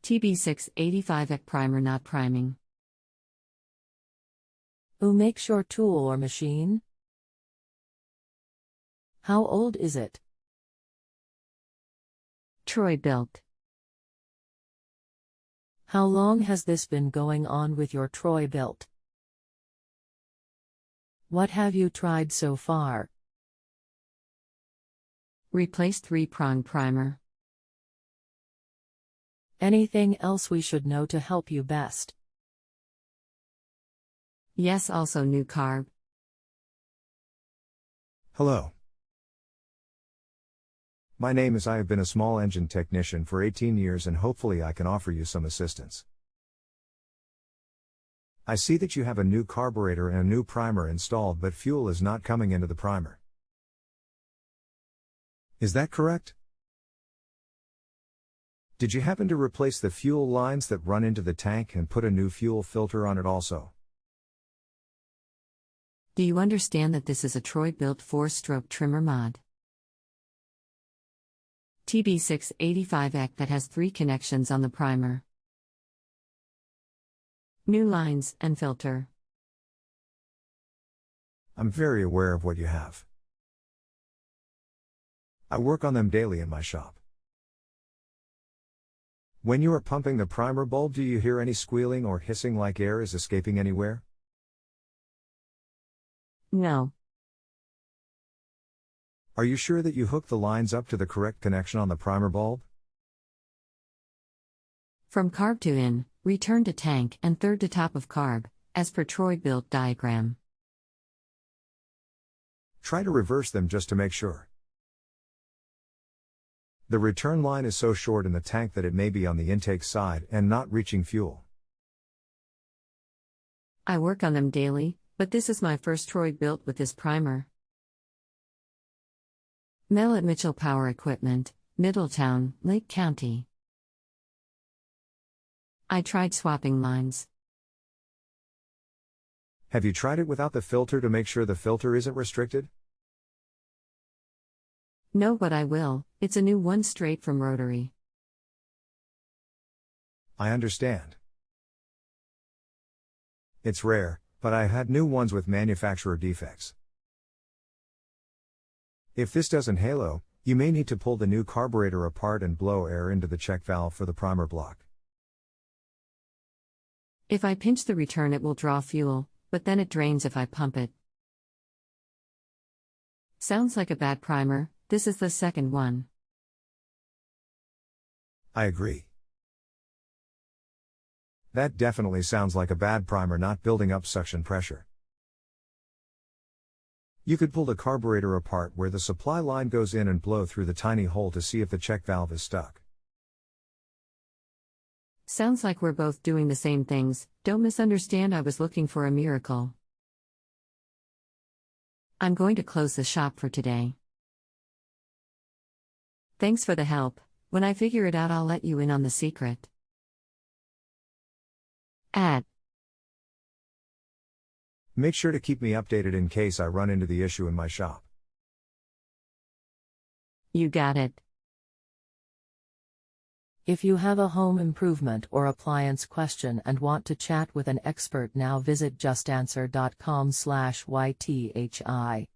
Tb685ec primer not priming. Who makes your tool or machine? How old is it? Troy-Bilt. How long has this been going on with your Troy-Bilt? What have you tried so far? Replace 3-pronged primer. Anything else we should know to help you best? Yes, also new carb. Hello. My name is I have been a small engine technician for 18 years and hopefully I can offer you some assistance. I see that you have a new carburetor and a new primer installed but fuel is not coming into the primer. Is that correct? Did you happen to replace the fuel lines that run into the tank and put a new fuel filter on it also? Do you understand that this is a Troy-Bilt 4-stroke trimmer mod? Tb685ec that has 3 connections on the primer. New lines and filter. I'm very aware of what you have. I work on them daily in my shop. When you are pumping the primer bulb, do you hear any squealing or hissing like air is escaping anywhere? No. Are you sure that you hooked the lines up to the correct connection on the primer bulb? From carb to in, return to tank and third to top of carb, as per Troy-Bilt diagram. Try to reverse them just to make sure. The return line is so short in the tank that it may be on the intake side and not reaching fuel. I work on them daily, but this is my first Troy-Bilt with this primer. Mel at Mitchell Power Equipment, Middletown, Lake County. I tried swapping lines. Have you tried it without the filter to make sure the filter isn't restricted? No, but I will. It's a new one straight from rotary. I understand. It's rare, but I had new ones with manufacturer defects. If this doesn't halo, you may need to pull the new carburetor apart and blow air into the check valve for the primer block. If I pinch the return, it will draw fuel, but then it drains if I pump it. Sounds like a bad primer. This is the second one. I agree. That definitely sounds like a bad primer not building up suction pressure. You could pull the carburetor apart where the supply line goes in and blow through the tiny hole to see if the check valve is stuck. Sounds like we're both doing the same things. Don't misunderstand, I was looking for a miracle. I'm going to close the shop for today. Thanks for the help. When I figure it out, I'll let you in on the secret. Make sure to keep me updated in case I run into the issue in my shop. You got it. If you have a home improvement or appliance question and want to chat with an expert now, visit justanswer.com/ythi.